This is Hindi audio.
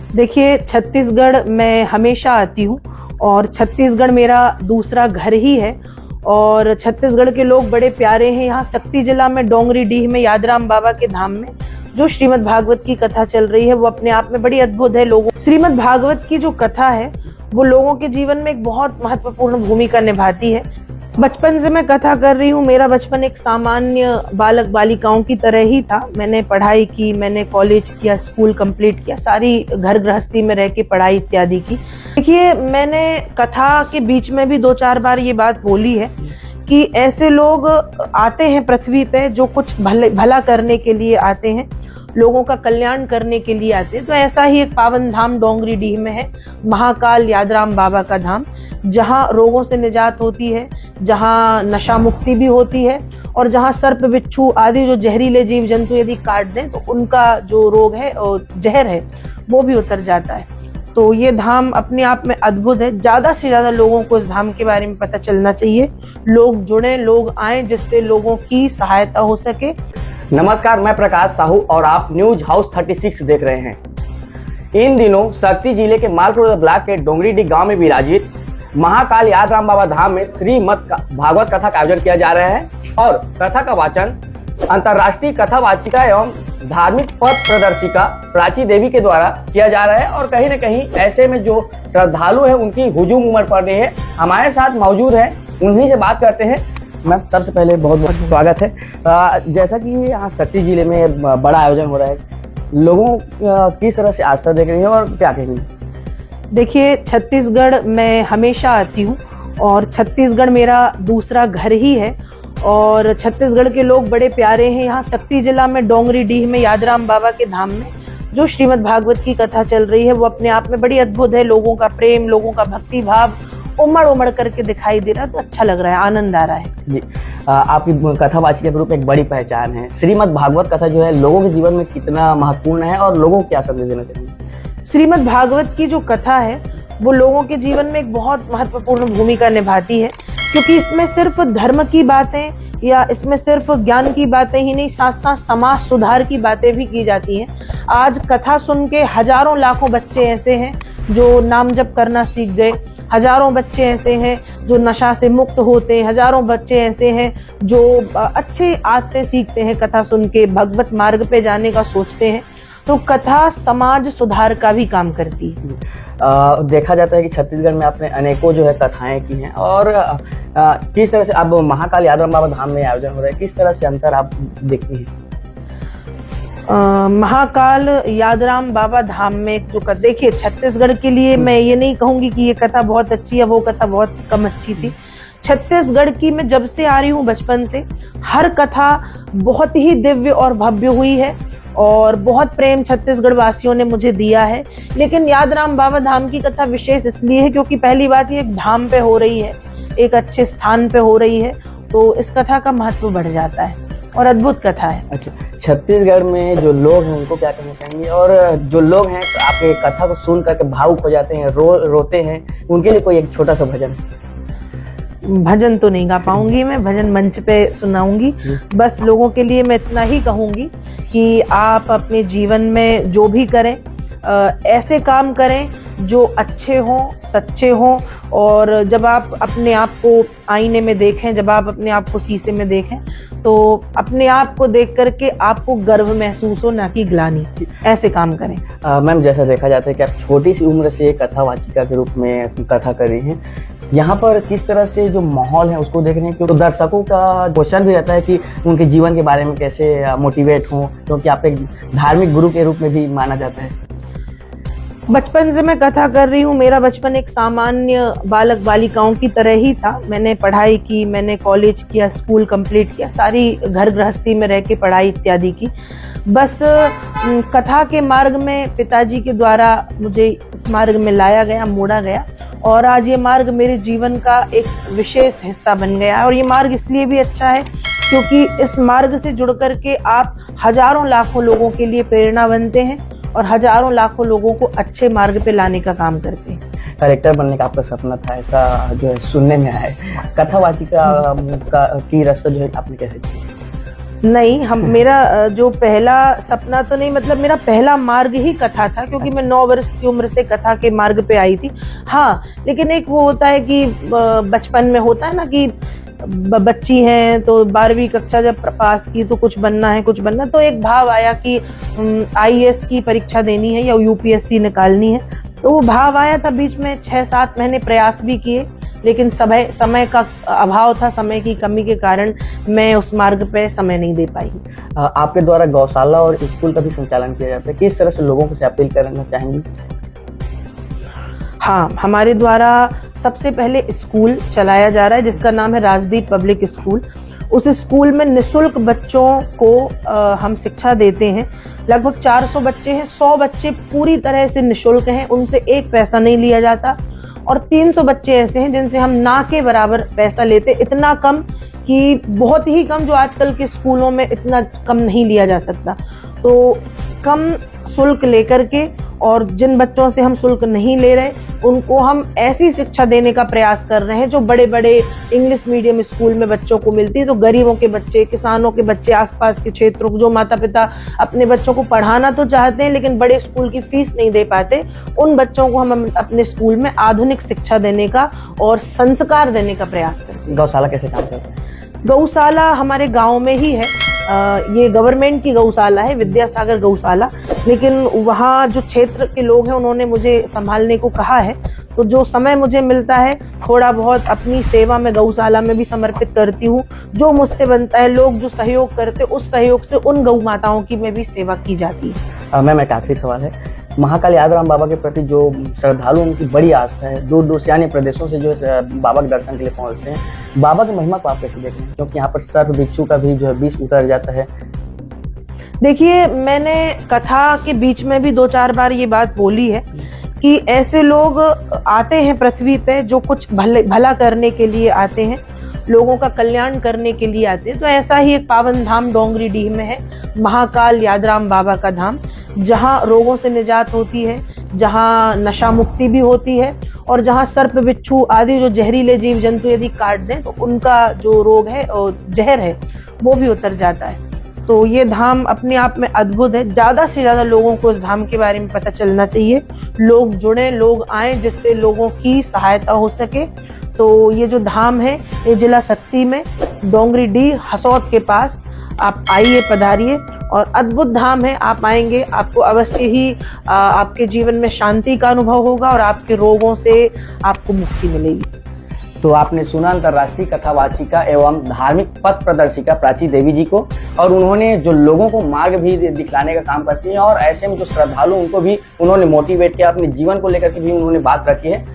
देखिए, छत्तीसगढ़ मैं हमेशा आती हूँ और छत्तीसगढ़ मेरा दूसरा घर ही है। और छत्तीसगढ़ के लोग बड़े प्यारे हैं। यहाँ शक्ति जिला में डोंगरी डीह में यादराम बाबा के धाम में जो श्रीमद् भागवत की कथा चल रही है वो अपने आप में बड़ी अद्भुत है। लोगों श्रीमद् भागवत की जो कथा है वो लोगों के जीवन में एक बहुत महत्वपूर्ण भूमिका निभाती है। बचपन से मैं कथा कर रही हूँ। मेरा बचपन एक सामान्य बालक बालिकाओं की तरह ही था। मैंने पढ़ाई की, मैंने कॉलेज किया, स्कूल कंप्लीट किया, सारी घर गृहस्थी में रह के पढ़ाई इत्यादि की। देखिए, मैंने कथा के बीच में भी 2-4 बार ये बात बोली है कि ऐसे लोग आते हैं पृथ्वी पे जो कुछ भला करने के लिए आते हैं, लोगों का कल्याण करने के लिए आते हैं। तो ऐसा ही एक पावन धाम डोंगरी डीह में है, महाकाल यादराम बाबा का धाम, जहाँ रोगों से निजात होती है, जहाँ नशा मुक्ति भी होती है और जहाँ सर्प बिच्छू आदि जो जहरीले जीव जंतु यदि काट दें तो उनका जो रोग है और जहर है वो भी उतर जाता है। तो ये धाम अपने आप में अद्भुत है। ज्यादा से ज्यादा लोगों को इस धाम के बारे में पता चलना चाहिए। लोग जुड़े, लोग आए, जिससे लोगों की सहायता हो सके। नमस्कार, मैं प्रकाश साहू और आप न्यूज हाउस 36 देख रहे हैं। इन दिनों शक्ति जिले के मालपुर ब्लॉक के डोंगरीडीह गांव में विराजित महाकाल यादराम बाबा धाम में श्रीमद् भागवत कथा का आयोजन किया जा रहा है और कथा का वाचन अंतर्राष्ट्रीय कथावाचिका एवं धार्मिक पथ प्रदर्शिका प्राची देवी के द्वारा किया जा रहा है। और कहीं न कहीं ऐसे में जो श्रद्धालु है उनकी हुजूम उमड़ पड़ रही है। हमारे साथ मौजूद है, उन्हीं से बात करते हैं। मैम, सबसे पहले बहुत बहुत स्वागत है। जैसा कि यहाँ शक्ति जिले में बड़ा आयोजन हो रहा है, लोगों किस तरह से आस्था देख रही है और क्या कहेंगे? देखिए, छत्तीसगढ़ मैं हमेशा आती हूँ और छत्तीसगढ़ मेरा दूसरा घर ही है। और छत्तीसगढ़ के लोग बड़े प्यारे हैं। यहाँ शक्ति जिला में डोंगरी डीह में यादराम बाबा के धाम में जो श्रीमद् भागवत की कथा चल रही है वो अपने आप में बड़ी अद्भुत है। लोगों का प्रेम, लोगों का भक्ति भाव उमड़ उमड़ करके दिखाई दे रहा है। तो अच्छा लग रहा है, आनंद आ रहा है जी। आपकी कथावाचिका के रूप में एक बड़ी पहचान है। श्रीमद् भागवत कथा जो है लोगों के जीवन में कितना महत्वपूर्ण है और लोगों को क्या संदेश देना चाहिए? श्रीमद् भागवत की जो कथा है वो लोगों के जीवन में एक बहुत महत्वपूर्ण भूमिका निभाती है, क्योंकि इसमें सिर्फ धर्म की बातें या इसमें सिर्फ ज्ञान की बातें ही नहीं, साथ साथ समाज सुधार की बातें भी की जाती हैं। आज कथा सुन के हजारों लाखों बच्चे ऐसे हैं जो नाम जप करना सीख गए, हजारों बच्चे ऐसे हैं जो नशा से मुक्त होते हैं, हजारों बच्चे ऐसे हैं जो अच्छे आदतें सीखते हैं कथा सुन के, भगवत मार्ग पे जाने का सोचते हैं। तो कथा समाज सुधार का भी काम करती है। देखा जाता है कि छत्तीसगढ़ में आपने अनेकों जो है कथाएं की हैं और किस तरह से अब महाकाल यादराम बाबा धाम में आयोजन हो रहा है, किस तरह से अंतर आप देखती हैं? महाकाल यादराम बाबा धाम में जो कथा, देखिए छत्तीसगढ़ के लिए मैं ये नहीं कहूंगी कि ये कथा बहुत अच्छी है, वो कथा बहुत कम अच्छी थी। छत्तीसगढ़ की मैं जब से आ रही हूँ बचपन से, हर कथा बहुत ही दिव्य और भव्य हुई है और बहुत प्रेम छत्तीसगढ़ वासियों ने मुझे दिया है। लेकिन यादराम बाबा धाम की कथा विशेष इसलिए है क्योंकि पहली बात ये एक धाम पे हो रही है, एक अच्छे स्थान पे हो रही है, तो इस कथा का महत्व बढ़ जाता है और अद्भुत कथा है। अच्छा, छत्तीसगढ़ में जो लोग हैं उनको क्या कहना चाहेंगे? और जो लोग हैं आपके कथा को सुन करके भावुक हो जाते हैं, रोते हैं, उनके लिए कोई एक छोटा सा भजन? भजन तो नहीं गा पाऊंगी मैं, भजन मंच पे सुनाऊंगी। बस लोगों के लिए मैं इतना ही कहूंगी कि आप अपने जीवन में जो भी करें, ऐसे काम करें जो अच्छे हों, सच्चे हों। और जब आप अपने आप को आईने में देखें, जब आप अपने आप को शीशे में देखें, तो अपने आप को देख करके आपको गर्व महसूस हो, ना कि ग्लानि। ऐसे काम करें। मैम, जैसा देखा जाता है कि आप छोटी सी उम्र से कथावाचिका के रूप में कथा कर रही हैं, यहाँ पर किस तरह से जो माहौल है उसको देख रहे हैं? क्योंकि दर्शकों का क्वेश्चन भी रहता है कि उनके जीवन के बारे में कैसे मोटिवेट हों, क्योंकि आप एक धार्मिक गुरु के रूप में भी माना जाता है। बचपन से मैं कथा कर रही हूँ। मेरा बचपन एक सामान्य बालक बालिकाओं की तरह ही था। मैंने पढ़ाई की, मैंने कॉलेज किया, स्कूल कंप्लीट किया, सारी घर गृहस्थी में रह के पढ़ाई इत्यादि की। बस कथा के मार्ग में पिताजी के द्वारा मुझे इस मार्ग में लाया गया, मोड़ा गया और आज ये मार्ग मेरे जीवन का एक विशेष हिस्सा बन गया। और ये मार्ग इसलिए भी अच्छा है क्योंकि इस मार्ग से जुड़ करके आप हजारों लाखों लोगों के लिए प्रेरणा बनते हैं और हजारों लाखों लोगों को अच्छे मार्ग पे लाने का काम करते हैं। कलेक्टर बनने का आपका सपना था, ऐसा जो है सुनने में आया है। कथावाचिका की रास्ता जो है आपने कैसे किया? नहीं, हम मेरा जो पहला सपना तो नहीं, मतलब मेरा पहला मार्ग ही कथा था, क्योंकि मैं 9 वर्ष की उम्र से कथा के मार्ग पे आई थी। हाँ, लेकिन एक वो होता है कि बचपन में होता है ना कि बच्ची हैं तो 12वीं कक्षा जब पास की तो कुछ बनना है, कुछ बनना, तो एक भाव आया कि IAS की परीक्षा देनी है या UPSC निकालनी है। तो वो भाव आया था, बीच में 6-7 महीने प्रयास भी किए, लेकिन समय का अभाव था, समय की कमी के कारण मैं उस मार्ग पे समय नहीं दे पाई। आपके द्वारा गौशाला और स्कूल का भी संचालन किया जाता है, किस तरह से लोगों से अपील करना चाहेंगी? हाँ, हमारे द्वारा सबसे पहले स्कूल चलाया जा रहा है जिसका नाम है राजदीप पब्लिक स्कूल। उस स्कूल में निःशुल्क बच्चों को हम शिक्षा देते हैं। लगभग 400 बच्चे हैं, 100 बच्चे पूरी तरह से निःशुल्क हैं, उनसे एक पैसा नहीं लिया जाता, और 300 बच्चे ऐसे हैं जिनसे हम ना के बराबर पैसा लेते, इतना कम कि बहुत ही कम, जो आजकल के स्कूलों में इतना कम नहीं लिया जा सकता। तो कम शुल्क लेकर के, और जिन बच्चों से हम शुल्क नहीं ले रहे उनको हम ऐसी शिक्षा देने का प्रयास कर रहे हैं जो बड़े बड़े इंग्लिश मीडियम स्कूल में बच्चों को मिलती है। तो गरीबों के बच्चे, किसानों के बच्चे, आसपास के क्षेत्रों जो माता पिता अपने बच्चों को पढ़ाना तो चाहते हैं लेकिन बड़े स्कूल की फीस नहीं दे पाते, उन बच्चों को हम अपने स्कूल में आधुनिक शिक्षा देने का और संस्कार देने का प्रयास करते हैं। गौशाला कैसे काम करता है? गौशाला हमारे गांव में ही है। ये गवर्नमेंट की गौशाला है, विद्यासागर गौशाला, लेकिन वहाँ जो क्षेत्र के लोग हैं उन्होंने मुझे संभालने को कहा है। तो जो समय मुझे मिलता है थोड़ा बहुत अपनी सेवा में गौशाला में भी समर्पित करती हूँ। जो मुझसे बनता है, लोग जो सहयोग करते, उस सहयोग से उन गौ माताओं की में भी सेवा की जाती है। मैम, एक आखिरी सवाल है, महाकाल यादराम बाबा के प्रति जो श्रद्धालु, उनकी बड़ी आस्था है, दूर दूर से अन्य प्रदेशों से जो बाबा के दर्शन के लिए पहुंचते हैं, बाबा की महिमा को आप कैसे देखते हैं? क्योंकि यहाँ पर सर्प बिच्छू का भी जो है विष उतर जाता है। देखिए, मैंने कथा के बीच में भी 2-4 बार ये बात बोली है कि ऐसे लोग आते हैं पृथ्वी पे जो कुछ भला करने के लिए आते हैं, लोगों का कल्याण करने के लिए आते हैं। तो ऐसा ही एक पावन धाम डोंगरीडीह में है, महाकाल यादराम बाबा का धाम, जहाँ रोगों से निजात होती है, जहाँ नशा मुक्ति भी होती है, और जहाँ सर्प बिच्छू आदि जो जहरीले जीव जंतु यदि काट दें तो उनका जो रोग है और जहर है वो भी उतर जाता है। तो ये धाम अपने आप में अद्भुत है। ज़्यादा से ज़्यादा लोगों को इस धाम के बारे में पता चलना चाहिए, लोग जुड़ें, लोग आएँ, जिससे लोगों की सहायता हो सके। तो ये जो धाम है ये जिला शक्ति में डोंगरीडीह हसौद के पास, आप आइए, पधारिए, और अद्भुत धाम है। आप आएंगे, आपको अवश्य ही आपके जीवन में शांति का अनुभव होगा और आपके रोगों से आपको मुक्ति मिलेगी। तो आपने सुना अंतर्राष्ट्रीय कथावाचिका एवं धार्मिक पथ प्रदर्शिका प्राची देवी जी को, और उन्होंने जो लोगों को मार्ग भी दिखलाने का काम करती हैं, और ऐसे में जो श्रद्धालु उनको भी उन्होंने मोटिवेट किया, अपने जीवन को लेकर के भी उन्होंने बात रखी है।